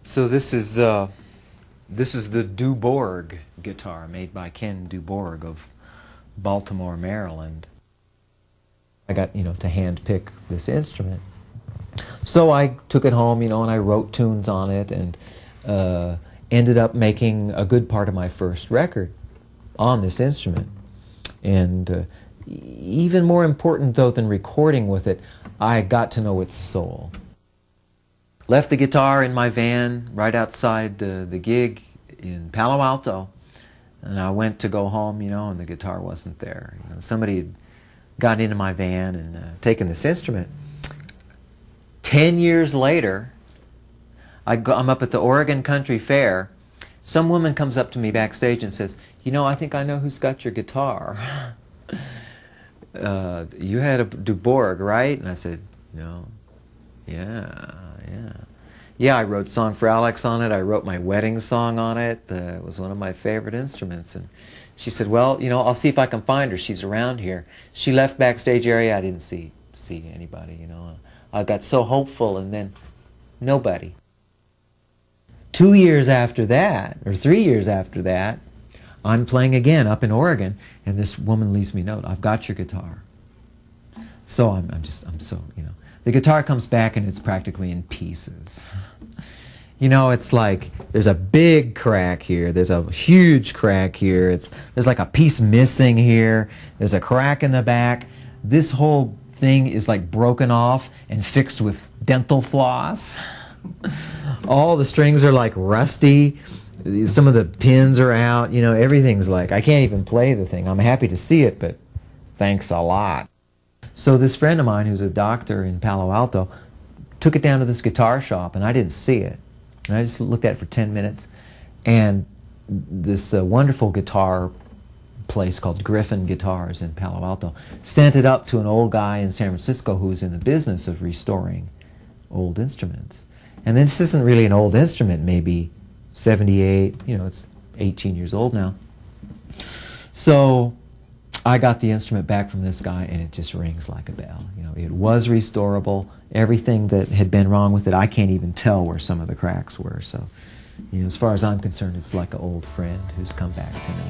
So this is the Dubourg guitar made by Ken Dubourg of Baltimore, Maryland. I got, to hand pick this instrument. So I took it home, and I wrote tunes on it and ended up making a good part of my first record on this instrument. And even more important, though, than recording with it, I got to know its soul. Left the guitar in my van right outside the gig in Palo Alto, and I went to go home, and the guitar wasn't there. Somebody had gotten into my van and taken this instrument. 10 years later, I'm up at the Oregon Country Fair. Some woman comes up to me backstage and says, I think I know who's got your guitar. You had a Dubourg, right? And I said, no. Yeah, I wrote Song for Alex on it. I wrote my wedding song on it. It was one of my favorite instruments. And she said, well, I'll see if I can find her. She's around here. She left backstage area. I didn't see anybody, I got so hopeful, and then nobody. 2 years after that, or 3 years after that, I'm playing again up in Oregon, and this woman leaves me a note. I've got your guitar. So I'm so, the guitar comes back and it's practically in pieces. It's like there's a big crack here. There's a huge crack here. There's like a piece missing here. There's a crack in the back. This whole thing is like broken off and fixed with dental floss. All the strings are like rusty. Some of the pins are out. Everything's like, I can't even play the thing. I'm happy to see it, but thanks a lot. So this friend of mine who's a doctor in Palo Alto took it down to this guitar shop, and I didn't see it. And I just looked at it for 10 minutes, and this wonderful guitar place called Griffin Guitars in Palo Alto sent it up to an old guy in San Francisco who's in the business of restoring old instruments. And this isn't really an old instrument, maybe 78, it's 18 years old now. So I got the instrument back from this guy, and it just rings like a bell. You know, it was restorable. Everything that had been wrong with it, I can't even tell where some of the cracks were. So, you know, as far as I'm concerned, it's like an old friend who's come back to me.